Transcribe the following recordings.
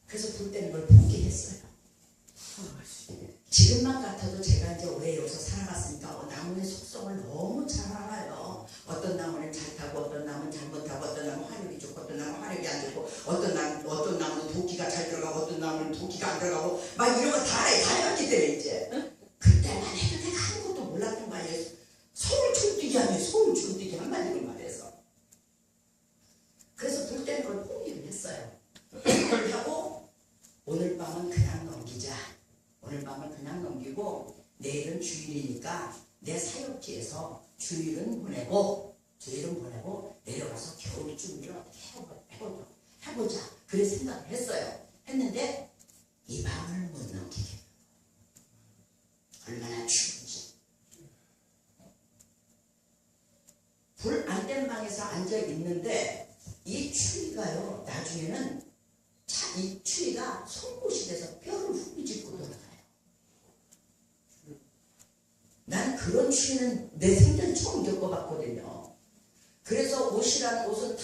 그래서 불 때는 걸 포기했어요. 지금만 같아도 제가 이제 오래 여기서 살아봤으니까 나무의 속성을 너무 잘 알아요. 어떤 나무는 잘 타고 어떤 나무는 잘 못 타고 어떤 나무는 화력이 좋고 어떤 나무는 화력이 안 좋고 어떤 나무는 도끼가 잘 들어가고 어떤 나무는 도끼가 안 들어가고 막 이런 거 다 해봤기 때문에 이제 그때만 해도 내가 아무것도 몰랐던 거 아니에요. 서울 출뛰기 아니에요. 서울 출뛰기 한마디로 말해서. 그래서 불 때는 걸 포기를 했어요. 하고 오늘 밤은 그냥 넘기자. 오늘 밤은 그냥 넘기고 내일은 주일이니까 내 사역지에서 주일은 보내고 내려가서 겨울 준비를 어떻게 해보자. 그래 생각을 했어요. 했는데 이 밤을 못 넘기게. 얼마나 추운지. 불 안 된 방에서 앉아 있는데 이 추위가요. 나중에는 이 추위가 속옷이 돼서 뼈를 후비집고 돌아가요. 난 그런 추위는 내 생전 처음 겪어봤거든요. 그래서 옷이라는 옷은 다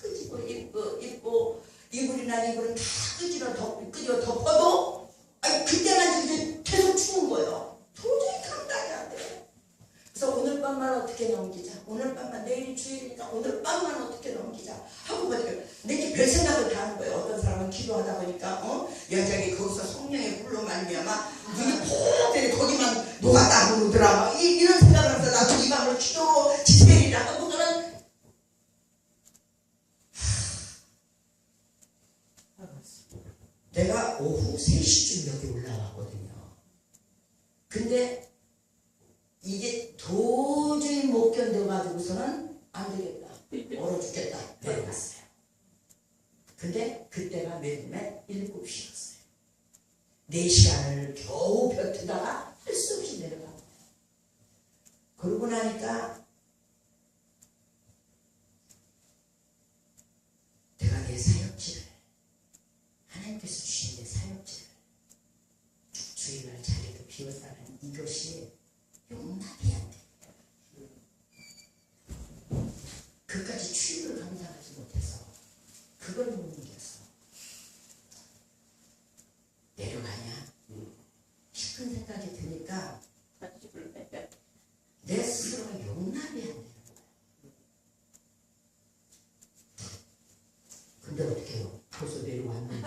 끄집어 입고 이불이나 이불은 다 끄집어 덮어도 그때만 이제 계속 추운 거예요. 도저히 감당이 안 돼요. 그래서 오늘 밤만 어떻게 넘기자. 오늘 밤만 내일이 주일이니까 오늘 밤만 어떻게 넘기자 하고 보니까 내게 별 생각을 다 하는 거예요. 어떤 사람은 기도하다 보니까 여자에게 거기서 성령의 불로 말미암아 눈이 푹 되게 거기만 녹았다 그러더라. 이런 생각을 하면서 나도 이 밤을 기도로 지새리라 하고 저는 내가 오후 3시쯤 여기 올라왔거든요. 근데 이게 도저히 못 견뎌가지고서는 안 되겠다. 얼어 죽겠다. 내려갔어요. 근데 그때가 매일매일 7시였어요. 4시간을 겨우 벼트다가 할 수 없이 내려가고. 그러고 나니까 내가 내 사역지를 하나님께서 주신 내 사역지를 주일날 자리도 비웠다는 이것이 용납이 안 돼. 그까지 추위를 감당하지 못해서 그걸 못 이겼어. 내려가냐 싶은 생각이 드니까 내 스스로가 용납이 안 되는 거야. 근데 어떻게 해요? 벌써 내려왔는데.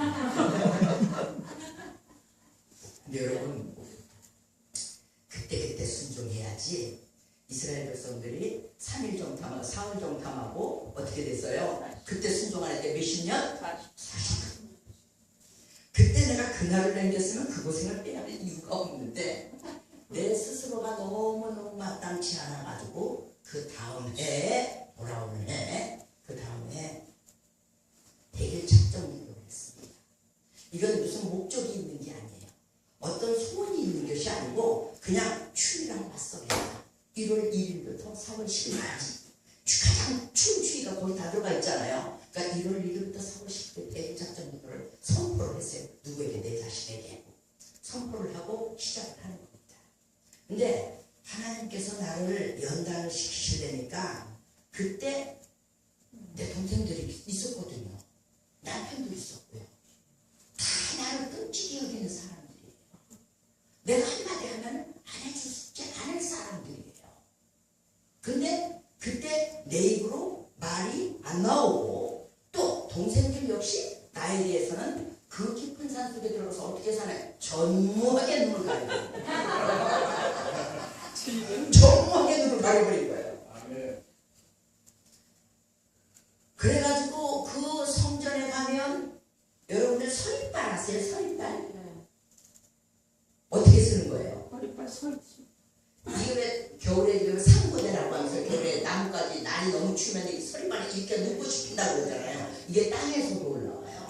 근데 여러분 그때 순종해야지. 이스라엘 백성들이 3일 정탐하고 4일 정탐하고 어떻게 됐어요? 그때 순종할 때 몇십 년? 40년. 그때 내가 그날을 남겼으면 그 고생을 빼야 할 이유가 없는데 내 스스로가 너무너무 마땅치 않아가지고 그 다음 해에 돌아오는 해, 그 다음 해에 대길 작정기도를 했습니다. 이건 무슨 목적이 있는 게 아니에요. 어떤 소원이 있는 것이 아니고 그냥 추위랑 맞서겠다. 1월 1일부터 4월 10일까지 가장 추운 추위가 거기 다 들어가 있잖아요. 그러니까 1월 1일부터 4월 10일 대길 작정기도를 선포를 했어요. 누구에게? 내 자신에게 선포를 하고 시작을 하는 겁니다. 근데 하나님께서 나를 연단을 시키시려니까 그때 내 동생들이 있었거든요. 남편도 있었고요. 다 나를 끔찍이 여기는 사람들이에요. 내가 한마디 하면 안 해주지 않을 사람들이에요. 근데 그때 내 입으로 말이 안 나오고 또 동생들 역시 나에 대해서는 그 깊은 산속에 들어가서 어떻게 사나요? 전무하게 눈을 가려버린 거예요. 전무하게 눈을 가려버린 거예요. 그래가지고 그 성전에 가면 여러분들 서리빨 아세요? 서리빨? 어떻게 쓰는 거예요? 서리빨 설치. 이게 겨울에 상고대라고 하면서 겨울에 나무까지 날이 너무 추우면 이 서리빨이 이렇게 눕고 싶힌다고 그러잖아요. 이게 땅에서도 올라와요.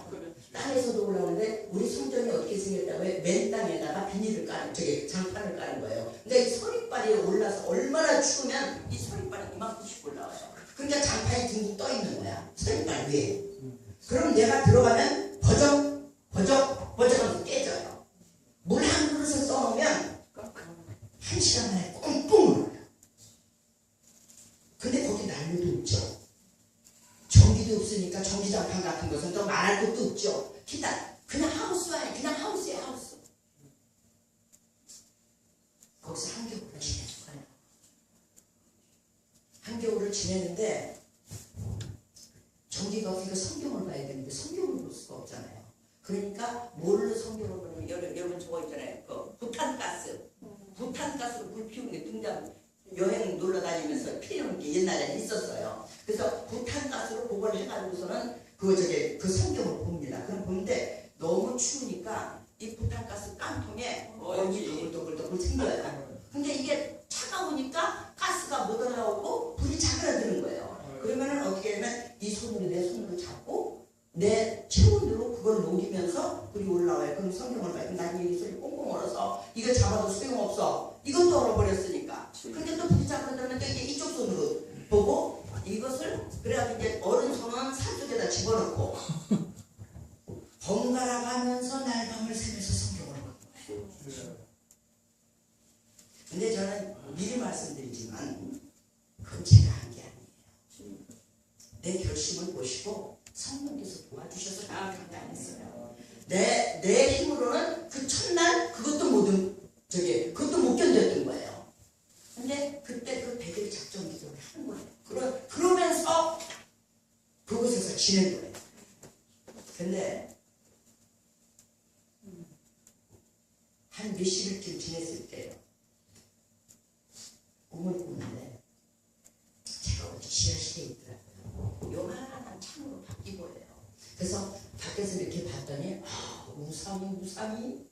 땅에서도 올라오는데 우리 성전이 어떻게 생겼다고 해? 맨 땅에다가 비닐을 까는, 장판을 까는 거예요. 근데 이 서리빨이 올라서 얼마나 추우면 이 서리빨이 이만큼씩 올라와요. 그러니까 장판이 둥둥 떠 있는 거야. 서리빨 위에. 그럼 내가 들어가면 버적 깨져요. 물 한 그릇을 떠놓으면 1시간 만에 꽁꽁 울어요. 근데 거기 난로도 없죠. 전기도 없으니까 전기장판 같은 것은 또 말할 것도 없죠. 기타 그냥 하우스 아니 그냥 하우스야 하우스. 거기서 한겨울을 지냈어요. 한겨울을 지냈는데 전기가 없으니까 성경을 봐야 되는데 성경을 볼 수가 없잖아요. 그러니까 뭘로 성경을 보냐면 여러분 저거 있잖아요. 그 부탄가스. 부탄가스로 불 피우는 게 등장 여행 놀러 다니면서 피우는 게 옛날에 있었어요. 그래서 부탄가스로 그걸 해가지고서는 그 성경을 봅니다. 그럼 보는데 너무 추우니까 이 부탄가스 깡통에 얼음이 도글도글 생겨요. 근데 이게 차가우니까 가스가 못 올라오고 불이 자그라드는 거예요. 그러면은 어떻게 하면 이 손으로 내 손으로 잡고 내 체온으로 그걸 녹이면서 불이 올라와요. 그럼 성경을 봐요. 난 이 소리 꽁꽁 얼어서 이거 잡아도 소용없어. 이것도 얼어버렸으니까. 근데 또 불이 자그라들면 또 이제 이쪽 손으로 보고 이것을 그래가지고 이제 어른 손은 산속에다 집어넣고 번갈아 가면서 날밤을 새면서 성경을 보는 거예요. 근데 저는 미리 말씀드리지만 그건 제가 한 게 아니에요. 내 결심을 보시고 성령께서 도와주셔서 그렇게 안 했어요. 내 힘으로는 그 첫날 그것도 그것도 못 견뎠던 거예요. 근데 그때 그 100일 작전 기도를 하는 거예요. 그러면서 그곳에서 지낸 거예요. 근데 한 몇십일쯤 지냈을 때요. 꿈을 꾸는데 제가 어디 지하실에 있더라고요. 요만한 창으로 바뀐 거예요. 그래서 밖에서 이렇게 봤더니 우상이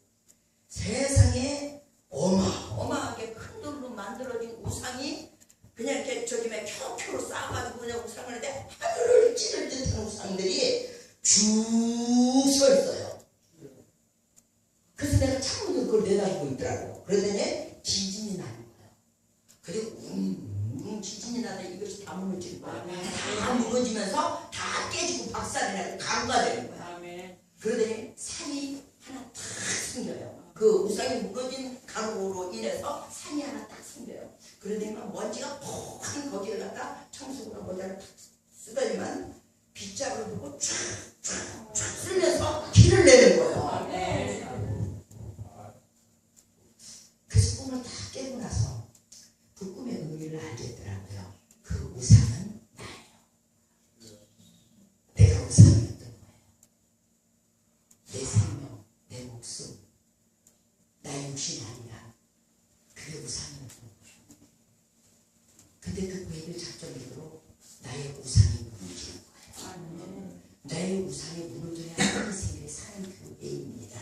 세상에 어마어마하게 큰 돌로 만들어진 우상이 그냥 이렇게 저기에 켜켜로 쌓아가지고 그냥 우상을 하는데 하늘을 찌를 듯한 우상들이 쭉 서 있어요. 그래서 내가 창문으로 그걸 내다보고 있더라고. 그러더니 지진이 나는 거예요. 그리고 지진이 나다 이것이 다 무너지는 거야. 다 무너지면서 다 깨지고 박살이 나고 가루가 되는 거야. 그러더니 산이 하나 탁 생겨요. 그 우상이 무너진 가루로 인해서 산이 하나 딱 생겨요. 그러더니 먼지가 퍽한 거기를 갖다 청소구나 모자를 탁 쓰더니만 빗자루를 두고 쫙 쓸면서 길을 내는 거예요. 그래서 꿈을 다 깨고 나서 그 꿈의 의미를 알겠더라고요. 그 우상은 나예요. 내가 우상이었던 거예요. 내 생명, 내 목숨, 나의 육신이 아니라 그게 우상이었던 거예요. 근데 그 9일 작전으로 나의 우상이 무너지는 거예요. 나의 우상이 무너져야 하는 세계에 사는 교회입니다.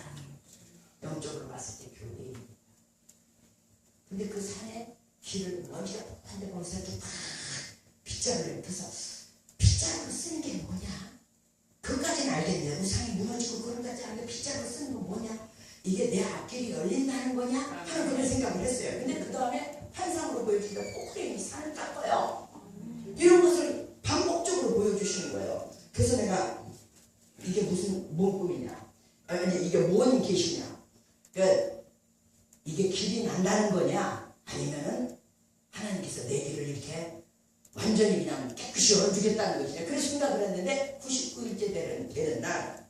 영적으로 봤을 때 교회입니다. 근데 그 산에 길을 먼지가 폭한데 거기서 이렇게 탁 빗자루를 펴서 빗자루 쓰는 게 뭐냐? 그것까지는 알겠네. 우상이 무너지고 그런 것까지 알는데 빗자루 쓰는 건 뭐냐? 이게 내 앞길이 열린다는 거냐? 하는 그런 생각을 했어요. 근데 그 다음에 환상으로 보여주니까 포크레인이 산을 닦아요. 이런 것을 반복적으로 보여주시는 거예요. 그래서 내가 이게 뭔 꿈이냐? 아니 이게 뭔 계시냐? 그러니까 이게 길이 난다는 거냐? 아니면은 하나님께서 내 길을 이렇게 완전히 그냥 깨끗이 열어주겠다는 것이냐? 그런 생각을 했는데 99일째 되는 날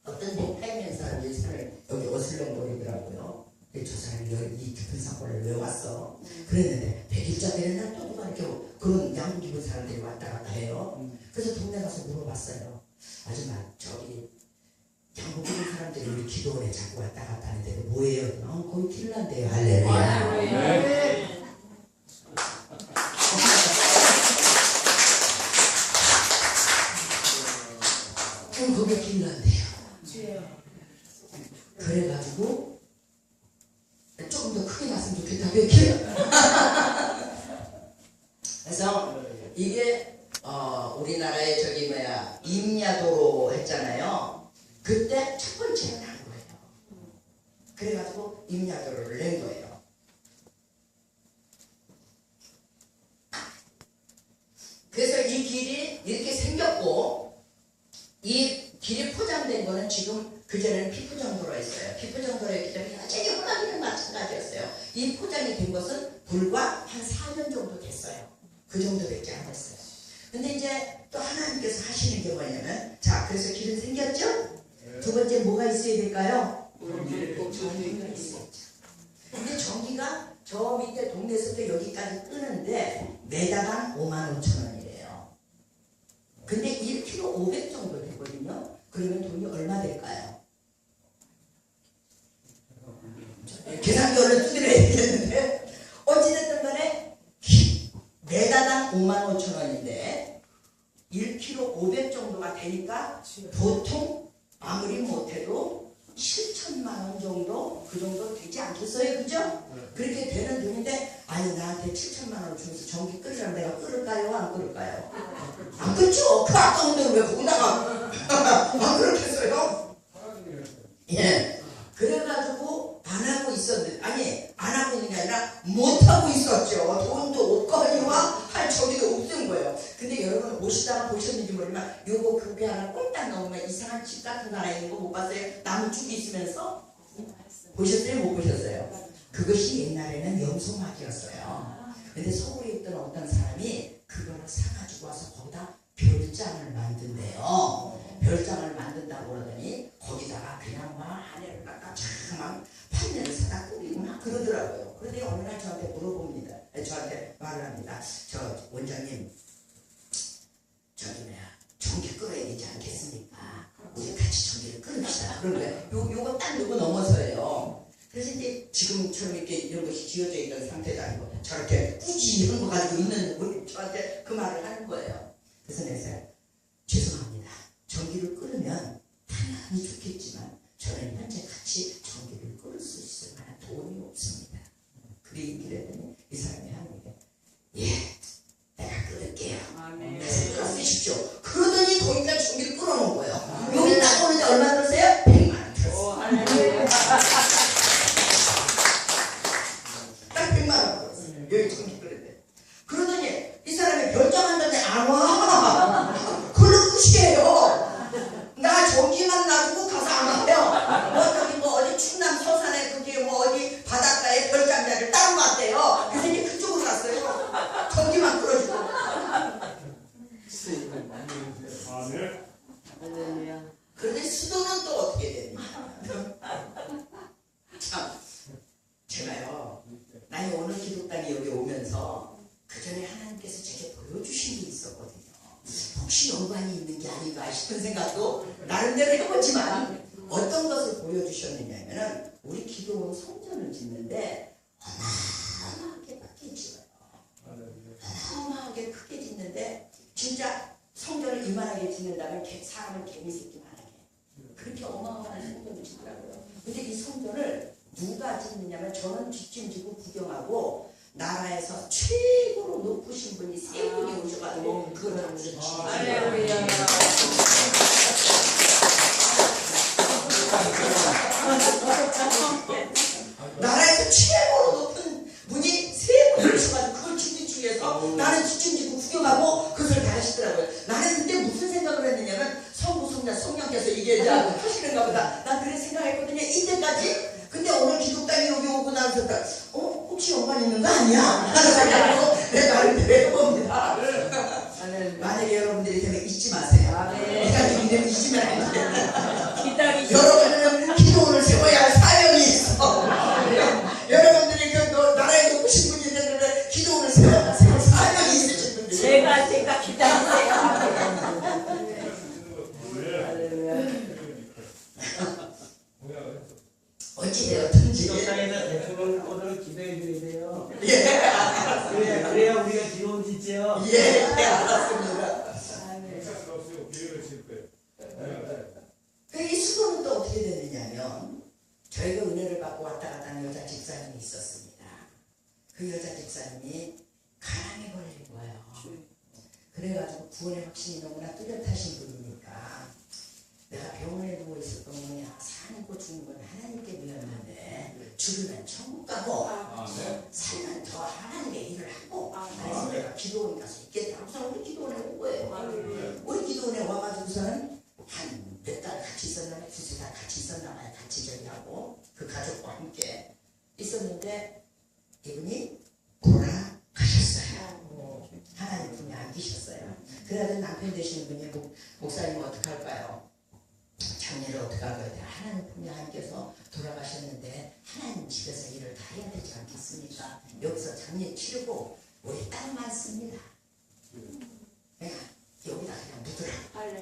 어떤 데 팔면 사람들이 산을 여기 어슬렁거리더라고요. 저 사람이 여기 이 깊은 사고를 왜 왔어? 그랬는데 100일째 되는 날 또 누가 이렇게 그런 양복 입은 사람들이 왔다 갔다 해요. 그래서 동네 가서 물어봤어요. 아줌마 저기 양복 입은 사람들이 우리 기도원에 자꾸 왔다 갔다 하는데 뭐예요? 거기 길 난대요. 할렐루야. 거기 길 난대요. 그래가지고 조금 더 크게 났으면 좋겠다. 왜 이렇게? 그래서 이게 우리나라의 저기 임야도로 했잖아요. 그때 첫 번째로 난 거예요. 그래가지고 임야도로를 낸 거예요. 그래서 이 길이 이렇게 생겼고 이 길이 포장된 거는 지금 그전에는 피포장도로 했어요. 피포장도로였기 때문에 여전히 호랑이는 마찬가지였어요. 이 포장이 된 것은 불과 한 4년 정도 됐어요. 그 정도밖에 안 됐어요. 근데 이제 또 하나님께서 하시는 게 뭐냐면 자 그래서 길은 생겼죠? 두 번째 뭐가 있어야 될까요? 전기가 있어야죠. 근데 전기가 저 밑에 동네에서부터 여기까지 끄는데 매다당 55,000원이래요. 근데 1kg 500 정도 되거든요. 그러면 돈이 얼마 될까요? 계산기 얼른 두드려야 되겠는데 어찌됐든 간에 매다당 55,000원인데 1kg 500 정도가 되니까 보통 아무리 못해도 7천만 원 정도 그 정도 되지 않겠어요, 그죠? 그렇게 되는 돈인데 아니 나한테 7천만 원을 주면서 전기 끄려면 내가 끌을까요, 안 끌을까요? 안 끌죠. 그 아까운 돈을 왜 거기다가 안 그렇겠어요? 예. 그래가지고 안 하고 있었는데 아니 안 하고 있는 게 아니라 못 하고 있었죠. 돈도 없거니와 할 저기도 없던 거예요. 근데 여러분 오시다가 보셨는지 모르지만 요거 그게 하나 꼴딱 넣으면 이상한 집 같은 거 하나 있는 거 못 봤어요? 나무 쭉이 있으면서 보셨어요? 못 보셨어요? 그것이 옛날에는 염소막이었어요. 근데 서울에 있던 어떤 사람이 그거를 사가지고 와서 거기다 별장을 만든대요. 별장을 만든다고 그러더니 거기다가 그냥 막 하늘을 갖다 막 판넬을 사다 꾸리고 막 그러더라고요. 그런데 어느 날 저한테 물어봅니다. 저한테 말을 합니다. 저 원장님 저기 뭐야 전기 끌어야 되지 않겠습니까? 우리 같이 전기를 끌읍시다. 그런 거예요. 요거 딱 요거 넘어서예요. 그래서 이제 지금처럼 이렇게 이런 것이 지어져 있던 상태도 아니고 저렇게 꾸지한 거 가지고 있는 분이 저한테 그 말을 하는 거예요. 그래서 내가 죄송합니다. 전기를 끌으면 당연히 좋겠지만 저는 현재 같이 전기를 끌을 수 있을 만한 돈이 없습니다. 그 얘기를 했더니 이 사람이 하는 게 예, 내가 끌을게요. 끌어주십시오. 그러더니 거기다 전기를 끌어놓은 거예요. 여기 딱 오는데 얼마 들었어요? 100만 원 들었어요. 딱 100만 원 들었어요. 여기 전기 끌는데. 그러더니 이 사람이 결정한다는데 안 와. 그걸로 끝이에요. 나 전기만 놔두고 가서 안 와요. 뭐 저기 뭐 어디 충남 서산에 그게 뭐 어디 바닷가에 별장자를 따로 놨대요. 그래서 이제 그쪽으로 갔어요. 전기만 끌어주고. 그런데 수도는 또 어떻게 되냐. 참 제가요 나이 오늘 기독당이 여기 오면서 그 전에 하나님께서 제게 보여주신 게 있었거든요. 혹시 연관이 있는 게 아닌가 싶은 생각도 나름대로 해보지만 어떤 것을 보여주셨느냐면은 우리 기도원 성전을 짓는데 어마어마하게 크게 짓어요. 어마어마하게 크게 짓는데 진짜 성전을 이만하게 짓는다면 사람을 개미새끼만하게 그렇게 어마어마한 성전을 짓더라고요. 근데 이 성전을 누가 짓느냐면 저는 뒷짐 지고 구경하고 나라에서 최고로 높으신 분이 세 분이 오셔가지고 그걸 다 짓고 나라에서 최고로 높은 분이 세 분이 오셔가지고 그걸 짓는 중에서 나는 뒷짐 지고 구경하고 그것을 다 하시더라고요. 나는 그때 무슨 생각을 했느냐면 성부 성자 성령께서 이게 하시는가 보다 난 그런 생각했거든요. 이때까지. 근데 오늘 기독당이 여기 오고 나서 혹시 연관 있는 거 아니야? 하는 생각으로 내 나름대로 해봅니다. 만약에 여러분들이 되면 잊지 마세요. 내가 되면 잊으면 안 돼. 여러분들은 기도원을 세워야 할 사명이 있어. 여러분들이 그 나라에 높으신 분이 있는데 기도원을 세워야 할 사명이 있으신 분들. 제가 기다리세요. 어찌되었든지 기독당에서 대통령 오늘 기도해줘야 돼요. 예. 그래야 우리가 기도원 짓죠. 예, 알았습니다. 이 수도는 또 어떻게 됐느냐면 저희가 은혜를 받고 왔다 갔다 하는 여자 집사님이 있었습니다. 그 여자 집사님이 간암에 걸린 거예요. 그래가지고 구원의 확신이 너무나 뚜렷하신 분이니까 내가 병원에 누워 있었던 분이 사는 거 죽는 건 하나님께 믿었는데 죽으면 천국 가고 살면 더 하나님의 일을 하고 그래서 내가 기도원에 가서 있겠다 하고서 우리 기도원에 온 거예요. 우리 기도원에 와가지고서는 한 몇 달 같이 있었나 두세 달 같이 있었나 봐요. 같이 저기 하고 그 가족과 함께 있었는데 이분이 돌아가셨어요. 하나님 분이 안 계셨어요. 그래도 남편 되시는 분이 목사님 어떡할까요? 장례를 어떻게 한 거예요? 하나님께서 돌아가셨는데 하나님 집에서 일을 다 해야 되지 않겠습니까? 여기서 장례 치르고 우리 땅 많습니다. 내가 여기다 그냥 묻으라.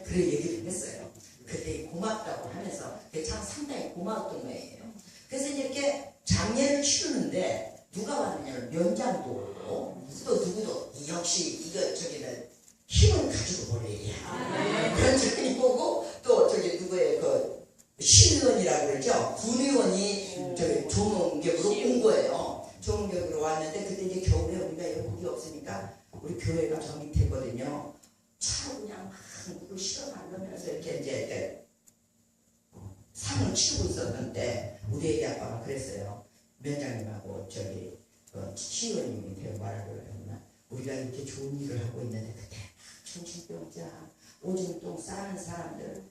그래 얘기를 했어요. 그때 고맙다고 하면서 그게 참 상당히 고마웠던 거예요. 그래서 이렇게 장례를 치르는데 누가 왔느냐면 면장도 오고 또 누구도 역시 이거 저기는 힘을 가지고 볼 일이야. 면장이 오고 또 저기 누구의 그 시의원이라고 그러죠. 군의원이 저기 조문객으로 온 거예요. 조문객으로 왔는데 그때 이제 겨울에 우리가 여기 없으니까 우리 교회가 저 밑에거든요. 차로 그냥 막 물을 실어 나르면서 이렇게 이제 상을 치고 있었는데 우리 애기 아빠가 그랬어요. 면장님하고 저기 시의원님이 되어 말하고 그랬나 우리가 이렇게 좋은 일을 하고 있는데 그때 정신병자 오줌똥 싸는 사람들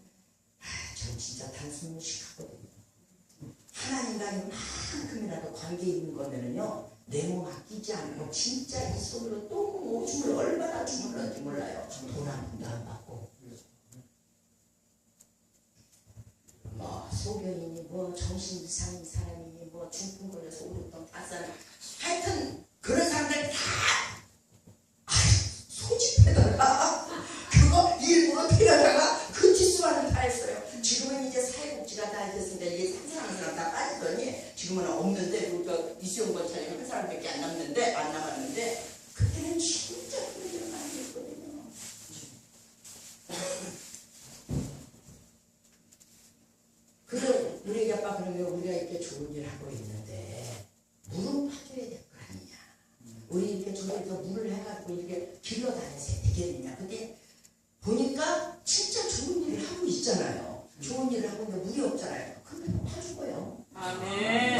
전 진짜 단순 무식하거든요. 하나님과 이만큼이라도 관계 있는 거면은요 내 몸 아끼지 않고 진짜 이 손으로 똥 오줌을 얼마나 주물렀는지 몰라요. 돈 한 푼도 안 받고 뭐 소변이니 뭐 정신 이상인 사람이니 뭐 중풍 걸려서 오줌똥 다 싸는 하여튼 그런 사람들 다 소집해다가 그거 일부러 데려다가 그 짓수만을 다 했어요. 지금은 이제 사회복지가 다 됐습니다. 이게 상상하는 사람 다 빠지더니 지금은 없는데 우리가 이수영 권사님 한 사람밖에 안 남았는데 그때는 진짜 그런 일을 많이 했거든요. 그래 우리 애기 아빠 그러면 우리가 이렇게 좋은 일 하고 있는데 물은 파줘야 될 거 아니냐. 우리 이렇게 저기서 물을 해가지고 이렇게 길러 다녀서 되겠느냐. 근데 보니까 진짜 좋은 일을 하고 있잖아요. 좋은 일을 하고 있는데 물이 없잖아요. 그러면 파준 거예요. 아멘.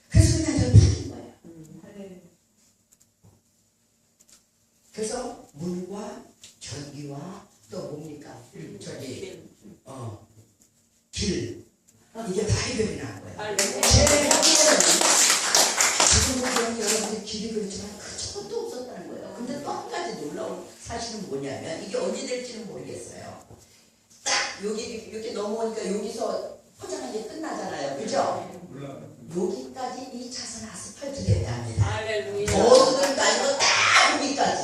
그래서 그냥 저 파준 거예요. 그래서 물과 전기와 또 뭡니까? 저기 길 이게 다 해결이 나는 거예요. 지금은 여러분들 길이 그렇지만 그것도 없었다는 거예요. 근데 또 한 가지 놀라운 사실은 뭐냐면 이게 언제 될지는 모르겠어요. 딱 여기 이렇게 넘어오니까 여기서 포장한 게 끝나잖아요. 그죠? 여기까지 2차선 아스팔트 돼야 합니다. 모두들 아니고 딱 여기까지.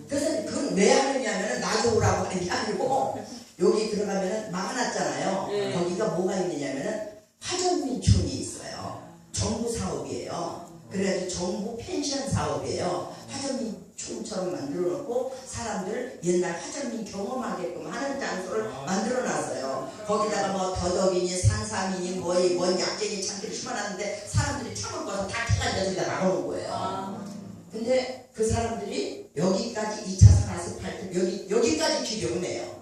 그래서 그건 왜 하느냐면 나줘라고 하는 게 아니고 여기 들어가면은 막아놨잖아요. 거기가 뭐가 있느냐면은 화전민촌이 있어요. 정부 사업이에요. 그래가지고 정부 펜션 사업이에요. 화전민촌처럼 만들어 놓고 사람들 옛날 화전민 경험하게끔 하는 장소를 만들어 놨어요. 거기다가 뭐 더덕이니 산삼이니 뭔 약재니 참기를 심어놨는데 사람들이 참을 거서 다 캐가지고 여기다 막아놓은 거예요. 근데 그 사람들이 여기까지 2차선 아스팔트 여기까지 길이 오네요.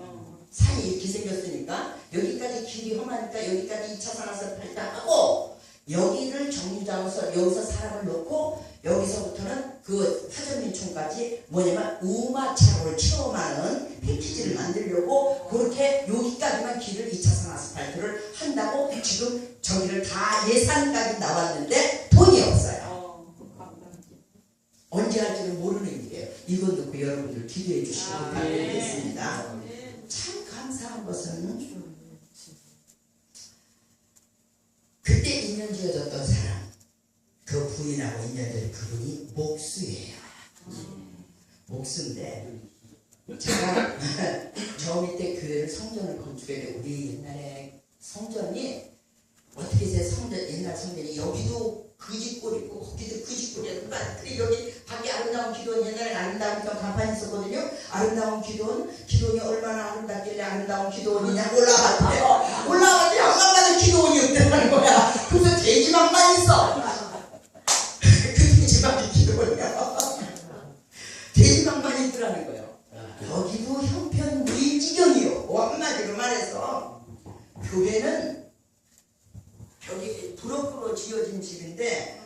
산이 이렇게 생겼으니까 여기까지 길이 험하니까 여기까지 2차선 아스팔트 하고 여기를 정류장에서 여기서 사람을 놓고 여기서부터는 그 화전민촌까지 뭐냐면 우마차로를 체험하는 패키지를 만들려고 그렇게 여기까지만 길을 2차선 아스팔트를 한다고 지금 저기를 다 예산까지 나왔는데 돈이 없어요. 언제 할지는 모르는 일이에요. 이건 듣고 여러분들 기도해 주시기 바라겠습니다. 참 감사한 것은 그때 인연 지어졌던 사람 그 부인하고 인연된 그분이 목수예요. 목수인데 제가 저 밑에 교회를 성전을 건축했는데 우리 옛날에 성전이 어떻게 제 성전 옛날 성전이 여기도 그 집골 있고 거기도 그 집골이야. 그리고 여기 밖에 아름다운 기도원 옛날에 아름다운 기도원 간판이 있었거든요. 아름다운 기도원이 얼마나 아름답길래 아름다운 기도원이냐 올라왔는데 올라왔더니 양만가는 기도원이 없다는 거야. 그래서 돼지막만 있어. 그 돼지막이 기도원이야. 돼지막만 있더라는 거예요. 여기도 형편 무일지경이요. 한마디로 말해서 교회는 여기 부럭부럭 지어진 집인데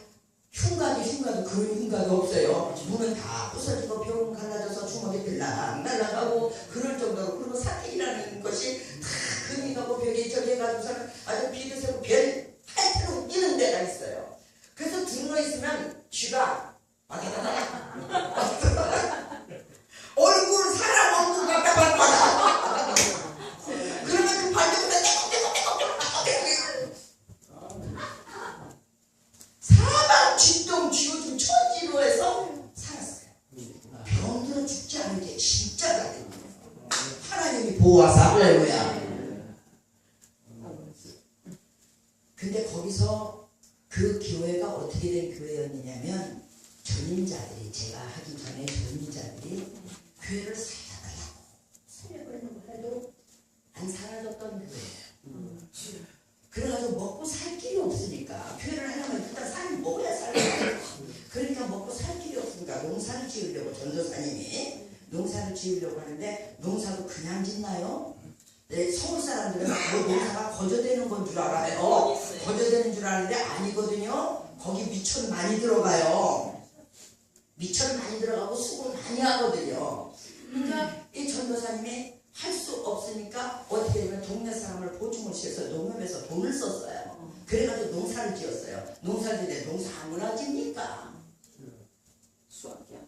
흉가도 그런 흉가도 없어요. 문은 다 부서지고 벽은 갈라져서 주먹이 들락날락하고 그럴 정도로. 그리고 사택이라는 것이 다 금이 가고 벽이 저기 해가지고서는 아주 비르세고 별 하여튼 웃기는 데가 있어요. 그래서 들어 있으면 쥐가 얼굴 사람 얼굴 갖다 밟아. 그러면 그 하나님이 보호하사. 할렐루야. 근데 거기서 그 교회가 어떻게 된 교회였느냐면 전임자들이, 제가 하기 전에 전임자들이 교회를 살려달라고 해도 안 살아줬던 교회예요. 그래가지고 먹고 살 길이 없으니까, 교회를 하려면 일단 살 먹어야 살아요. 그러니까 먹고 살 길이 없으니까 농사를 지으려고, 전도사님이 농사를 지으려고 하는데, 농사도 그냥 짓나요? 네, 서울 사람들은 농사가 거저되는 건 줄 알아요. 거저되는 줄 아는데 아니거든요. 거기 미천 많이 들어가요. 미천 많이 들어가고 수고 많이 하거든요. 그러니까 이 전도사님이 할 수 없으니까 어떻게 되면 동네 사람을 보충을 시켜서 농협에서 돈을 썼어요. 그래가지고 농사를 지었어요. 농사를 지는데 농사 아무나 집니까?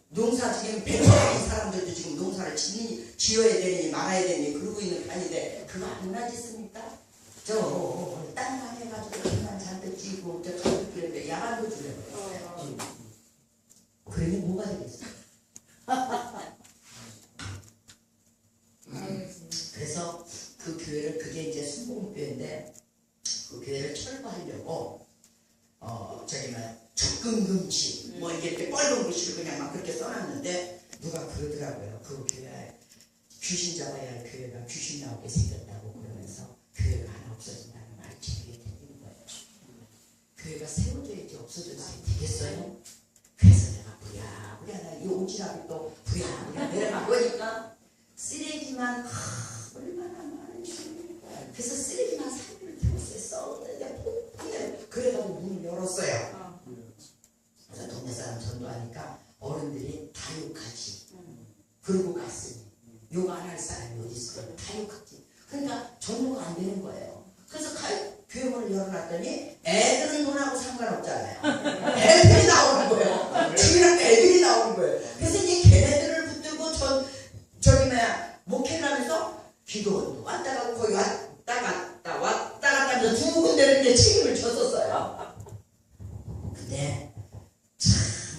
농사 지금 100만 사람들도 지금 농사를 지어야 되니 말아야 되니 그러고 있는 판인데 그거 아무나 짓습니까? 저 땅만 해가지고 땅만 잔뜩 지고 저 가족 주려고 야간도 주려고 했어요. 그러니 뭐가 되겠어요? 그래서 그 교회를, 그게 이제 순복음교회인데 그 교회를 철거하려고 접근금지 뭐 이게 뻘건 글씨를 그냥 막 그렇게 써놨는데 누가 그러더라고요. 그 교회 귀신 잡아야 할 교회가 귀신 나오게 생겼다고 그러면서 교회가 하나 없어진다는 말이 제 귀에 들리는 거예요. 교회가 세워져야지 없어져서 되겠어요? 그래서 내가 부랴부랴 이 오지랖이 또 부랴부랴 내려가 보니까 쓰레기만 얼마나 많은지. 그래서 쓰레기만 사기를 들었어요. 썩는데 그래가지고 문을 열었어요. 그래서 동네 사람 전도하니까 어른들이 다 욕하지. 그러고 갔으니 욕 안 할 사람이 어디 있어요? 다 욕하지. 그러니까 전도가 안 되는 거예요. 그래서 교회 문을 열어놨더니 애들은 논하고 상관없잖아요. 애들이 나오는 거예요. 주일학 애들이 나오는 거예요. 그래서 이제 걔네들을 붙들고 목회를 하면서 기도원도 왔다 가고 거기 왔다 갔다 하면서 두 군데를 이제 책임을 졌었어요. 근데 참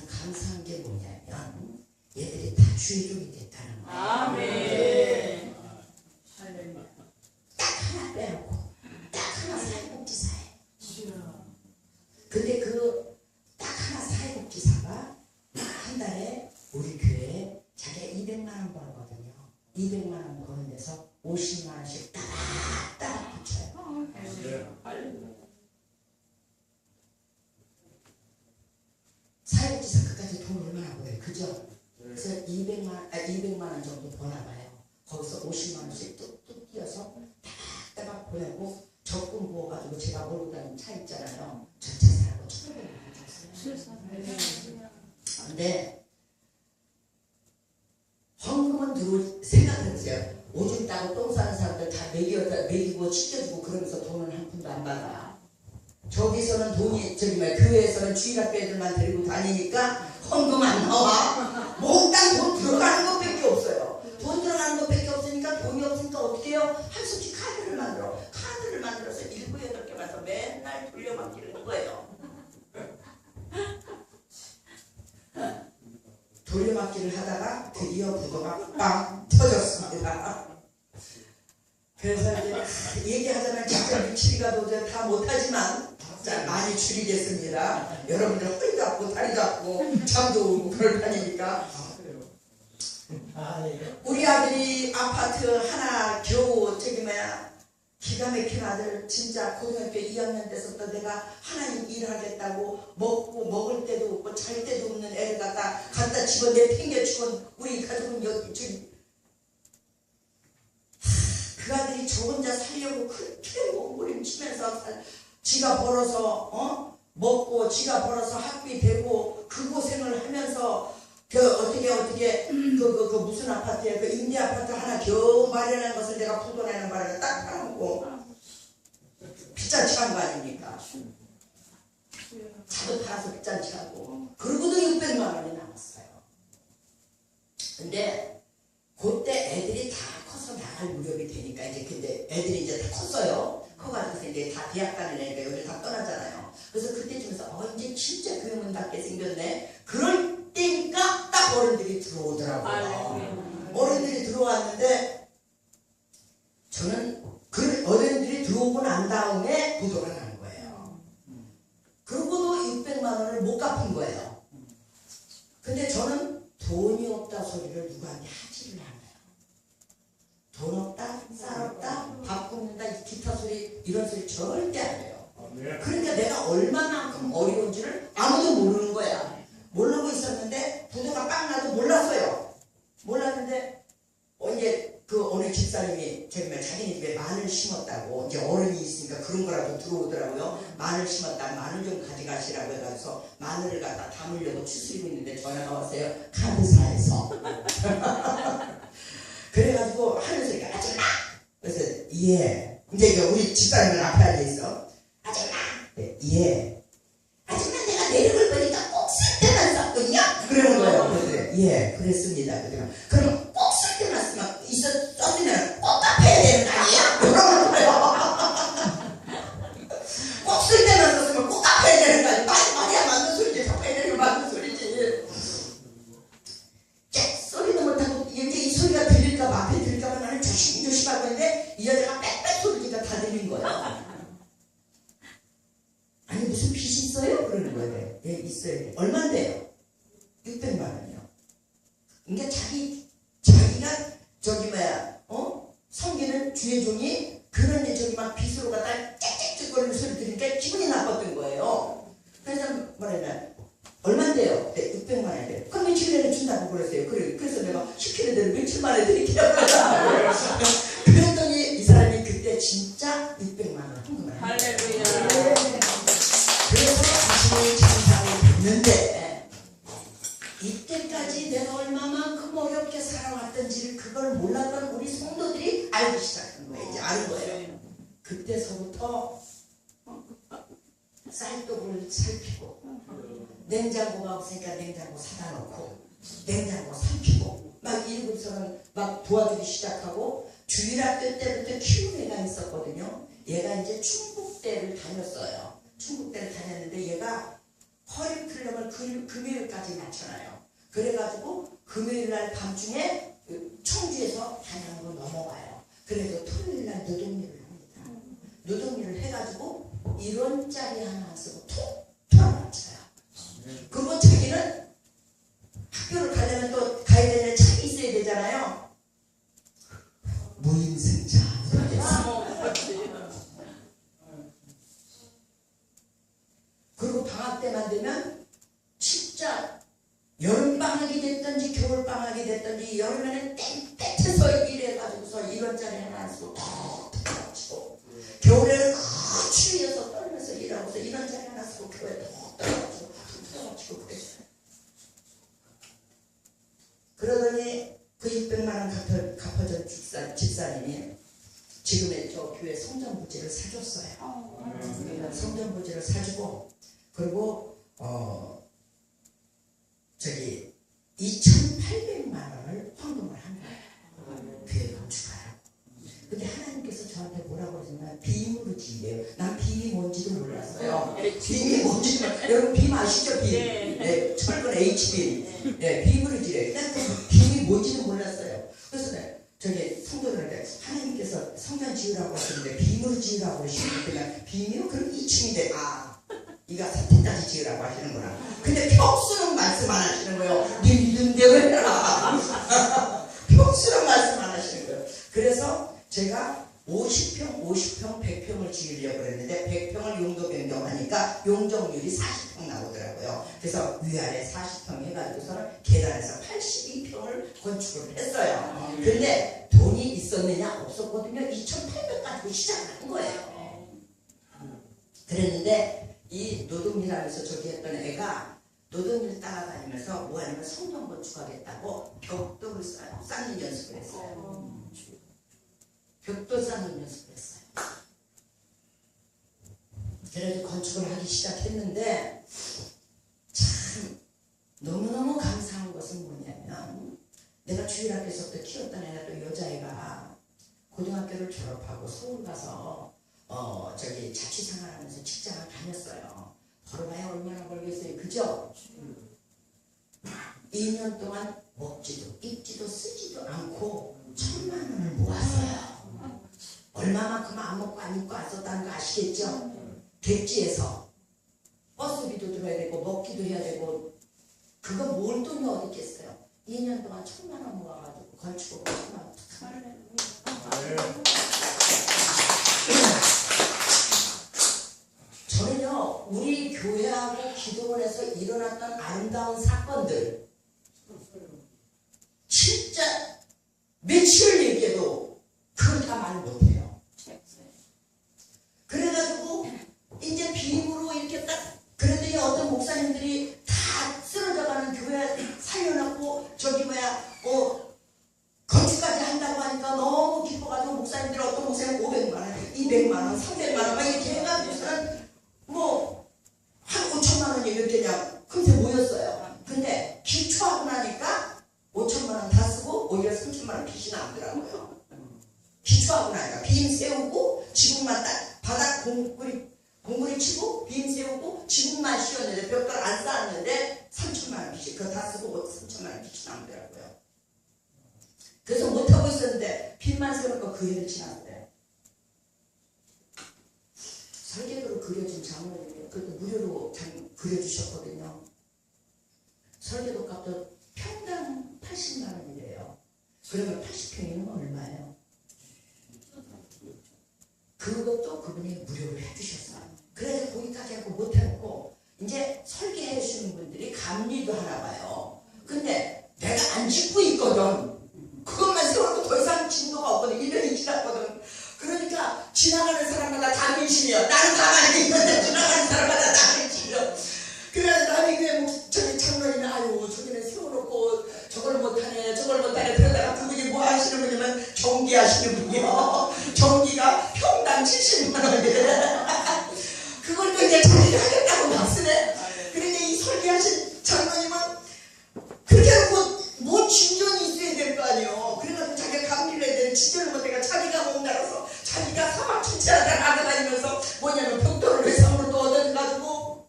감사한 게 뭐냐면 얘들이 다 주의종이 됐다는 거예요. 아멘. 딱 하나 빼놓고 딱 하나 사회복지사에. 근데 그 딱 하나 사회복지사가 한 달에 우리 교회에 자기가 200만 원 벌거든요. 200만 원 버는 데서 50만 원씩 따닥따닥 붙여요. 사회복지사 끝까지 돈 얼마나 벌어요? 그죠? 그래서 200만 원 정도 버나 봐요. 거기서 50만 원씩 뚝뚝 띄어서 따닥따닥 보내고 적금 부어가지고 제가 몰고 다니는 차 있잖아요. 저 차 사라고 1,500원 줬어요. 근데 헌금은 생각해보세요. 오줌 따고 똥 싸는 사람들 다 먹이고 씻겨주고 그러면서 돈은 한 푼도 안 받아. 저기서는 돈이 교회에서는 주일학교 애들만 데리고 다니니까 헌금 안 나와. 몽땅 돈 들어가는 것밖에 없어요. 돈 들어가는 것밖에 없으니까 돈이 없으니까 어떻게 해요? 할 수 없이 카드를 만들어서 7, 8개 가서 맨날 돌려막기를 한 거예요. 돌려막기를 하다가 드디어 부도가 빵 터졌습니다. 그래서 이제 얘기하자면 진짜 미치리가 도저히 다 못하지만 자, 많이 줄이겠습니다. 여러분들 허리 잡고 다리 잡고 잠도 오고 그럴 판이니까. 우리 아들이 아파트 하나 겨우 기가 막힌 아들 진짜 고등학교 2학년 때서부터 내가 하나님 일하겠다고 먹을 때도 없고 잘 때도 없는 애를 갖다 집어 내팽개치고 우리 가족은 여기 그 아들이 저 혼자 살려고 그렇게 몸부림치면서 지가 벌어서 먹고 지가 벌어서 학비 되고 그 고생을 하면서 어떻게 무슨 아파트에 그 임대 아파트 하나 겨우 마련한 것을 내가 부도내는 바람에 딱 팔아먹고 빚잔치 한 거 아닙니까? 차도 팔아서 빚잔치 하고 그러고도 600만 원이 남았어요. 근데 그때 애들이 다 커서 나갈 무렵이 되니까 근데 애들이 이제 다 컸어요. 커가지고 이제 다 대학 가는 애가 여기 다 떠나잖아요. 그래서 그때쯤에서 이제 진짜 교회문 닫게 생겼네. 그럴 때니까 딱 어른들이 들어오더라고요. 어른들이 들어왔는데 저는 그 어른들이 들어오고 난 다음에 부도가 난 거예요. 그러고도 600만 원을 못 갚은 거예요. 근데 저는 돈이 없다 소리를 누구한테 하지를 않아요. 돈 없다, 쌀 없다, 밥 굶는다, 기타 소리 이런 소리 절대 안 해요. 그러니까 내가 얼마만큼 어려운지를 아무도 모르는 거야. 모르고 있었는데 부도가 빵 나도 몰랐어요. 몰랐는데 이제 그 오늘 집사님이 정말 자기네 집에 마늘 심었다고, 이제 어른이 있으니까 그런 거라도 들어오더라고요. 마늘 심었다, 마늘 좀 가져가시라고 해가지고 마늘을 갖다 담으려고 추스리고 있는데 전화가 왔어요. 카드사에서. 그래가지고 하는 소리가 아줌마! 그래서 예. 이제 우리 집사님은 앞에 앉아있어. 아줌마! 네, 예. 아줌마 내가 내력을 보니까 꼭 쓸 때만 썼군요. 그러는 거예요. 그래서 예, 그랬습니다. 그럼 꼭 쓸 때만 썼으면 꼭 갚아야 되는 거 아니에요? 그러는 거예요. 꼭 쓸 때만 썼으면 꼭 갚아야 되는 거 아니에요? 말이야 맞는 소리지. 갚아야 되는 거 맞는 소리지. 소리도 못하고 이렇게 이 소리가 들릴까봐, 앞에 들릴까봐 나는 조심조심하고 있는데 이 여자가 빽빽 소리가 다 들린 거예요. 아니 무슨 빚이 있어요? 그러는 거예요. 예, 있어요. 얼마인데요? 600만 원이요. 그러니까 자기가 저기 뭐야, 섬기는 주의 종이 그런 저기 막 빚으로 가다 짹짹짹거리는 소리 들으니까 기분이 나빴던 거예요. 그래서 뭐라 했나? 얼마인데요? 네, 600만 원인데요. 그럼 며칠 내에 준다고 그랬어요. 그래서 내가 시키는 대로 며칠 만에 드릴게요. 그랬더니 이 사람이 그때 진짜 600만 원 헌금을 한 거예요. 할렐루야. 그래서 자신의 찬상을 받는데 이때까지 내가 얼마만큼 어렵게 살아왔던지를 그걸 몰랐던 우리 성도들이 알기 시작한 거예요. 이제 아는 거예요. 그때서부터 쌀독을 살피고 냉장고가 없으니까 냉장고 사다 놓고 냉장고 살피고 막 일곱서는 막 도와주기 시작하고 주일학교 때부터 키운 애가 있었거든요. 얘가 이제 충북대를 다녔어요. 충북대를 다녔는데 얘가 허리 클럽을 금요일까지 맞춰놔요. 그래가지고 금요일날 밤중에 청주에서 단양으로 넘어가요. 그래서 토요일날 노동일을 합니다. 노동일을 해가지고 1원짜리 하나 쓰고 톡 맞춰요. 그리고 자기는 학교를 가려면 또 가야 되는 차이 있어야 되잖아요. 무임승차. 그리고 방학 때만 되면 진짜 여름방학이 됐든지 겨울방학이 됐든지 여름에는 땡땡해서 일해가지고서 1원짜리 하나 쓰고 톡 맞추고 겨울에는 그 추위에서 떨면서 일하고서 1원짜리 하나 쓰고 교회에 톡 떨어지고 툭 그랬어요. 그러더니 그 600만 원 갚아준 집사님이 지금의 저 교회 성전부지를 사줬어요. 성전부지를 사주고 그리고 저기 2,800만 원을 헌금을 한 거예요. 교회 건축하라고. 근데 하나님께서 저한테 뭐라고 그러셨나? 빔으로 지으래요. 난 빔이 뭔지도 몰랐어요. 빔이 뭔지 여러분 빔 아시죠? 빔. 네, 철근 H빔. 네, 빔으로 지으래요. 난 그 빔이 뭔지도 몰랐어요. 그래서 저기 성도들한테 하나님께서 성전 지으라고 하시는데 빔으로 지으라고 하시는데 그냥 빔이요? 그럼 2층인데 이가 3층까지 지으라고 하시는구나. 근데 평수는 말씀 안 하시는 거예요. 네 믿음대로 해라. 평수는 말씀 안 하시는 거예요. 그래서 제가 50평, 100평을 지으려고 그랬는데 100평을 용도 변경하니까 용적률이 40평 나오더라고요. 그래서 위아래 40평 해가지고서는 계단에서 82평을 건축을 했어요. 근데 돈이 있었느냐? 없었거든요. 2,800 가지고 시작한 거예요. 그랬는데 이 노동일하면서 저기 했던 애가 노동일 따라다니면서 뭐 하냐면 성전 건축하겠다고 벽돌을 쌓는 연습을 했어요. 벽돌 쌓는 연습을 했어요. 그래서 건축을 하기 시작했는데 참 너무너무 감사한 것은 뭐냐면 내가 주일학교에서부터 키웠던 애가 또 여자애가 고등학교를 졸업하고 서울 가서 저기 자취생활하면서 직장을 다녔어요. 벌어봐야 얼마나 벌겠어요, 그죠? 2년 동안 먹지도 입지도 쓰지도 않고 1,000만 원을 모았어요. 얼마만큼 안 먹고 안 입고 안 썼다는 거 아시겠죠? 객지에서 버스비도 들어야 되고 먹기도 해야 되고 그거 모을 돈이 어디 있겠어요? 2년 동안 1,000만 원 모아가지고 걸치고 1,000만 원 저는요 우리 교회하고 기도원에서 일어났던 아름다운 사건들 진짜 며칠 얘기해도 그걸 다 말 못해요. 그래가지고 이제 빔으로 이렇게 딱 그랬더니 어떤 목사님들이 다 쓰러져가는 교회 살려놨고 저기 건축까지 한다고 하니까 너무 기뻐가지고 목사님들 어떤 목사님 500만 원, 200만 원, 300만 원 막 이렇게 해가지고서는 한 5천만 원이 몇 개냐 금세 모였어요. 근데 기초하고 나니까 5천만 원 다 쓰고 오히려 3천만 원 빚이 남더라고요. 기초하고 나니까 빔 세우고 지붕만 딱 바닥 공구리 치고 빔 세우고 지붕만 씌웠는데 벽돌 안 쌓았는데 3천만 원 빚이 그거 다 쓰고 3천만 원 빚이 남더라고요. 그래서 못하고 있었는데 빔만 세우니까 그 해를 지났어요. 설계도로 그려준 장로님이 그것도 무료로 그려주셨거든요. 설계도 값도 평당 80만 원이래요. 그러면 80평이면 얼마예요? 그것도 그분이 무료로 해주셨어요. 그래서 거기까지 하고 못해놓고 이제 설계해 주시는 분들이 감리도 하나 봐요. 근데 내가 안 짓고 있거든. 그것만 세워도 더 이상 진도가 없거든. 1년이 지났거든. 그러니까 지나가는 사람마다 다 민심이야. 나는 가만히 있는데 지나가는 사람마다 다 민심이야. 그래서 남의 교회 저기 장로님이 아유 저기는 세워놓고 저걸 못하네 그러다가 그분이 뭐 하시는 분이면 전기하시는 분이요. 전기가 평당 70만 원이래. 그걸 또 이제 자기가 하겠다고 막 쓰네. 그러니까 이 설계하신 장로님은 그렇게 하고 뭐 진전이 있어야 될 거 아니에요. 그래가지고 자기가 감리를 해야 되는 진전을 못해가 자기가 몸달아서 자기가 사막 천체하다 나가다니면서 뭐냐면 벽돌을 외상으로 또 얻어가지고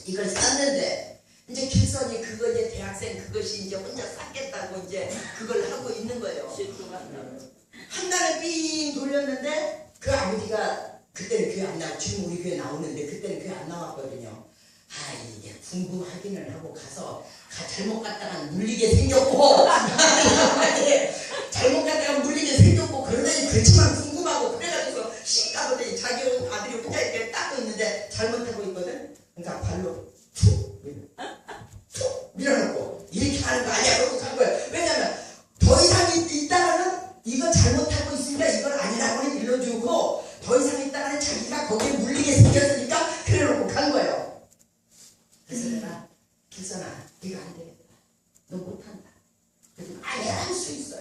이걸 쌌는데 이제 길선이 그거 이제 대학생 그것이 이제 혼자 쌌겠다고 이제 그걸 하고 있는 거예요. 한 달에 삥 돌렸는데 그 아버지가 그때는 교회 안 나와 지금 우리 교회 나오는데 그때는 교회 안 나왔거든요. 이게 궁금하기는 하고 가서 잘못 갔다가 물리게 생겼고 잘못 갔다가 물리게 생겼고 그러더니 그렇지만 궁금하고 그래가지고 씩 가보더니 자기 아들이 혼자 이렇게 닦고 있는데 잘못하고 있거든. 그러니까 발로 툭 밀어놓고 이렇게 하는 거 아니야 그러고 간 거예요. 왜냐면 더 이상 있다가는 이거 잘못하고 있으니까 이걸 아니라고는 일러주고 더 이상 있다가는 자기가 거기에 물리게 생겼으니까 그래놓고 간 거예요. 그래서 내가 길선아 이거 안 되겠다. 너 못한다. 그래서 아니야 할 수 있어.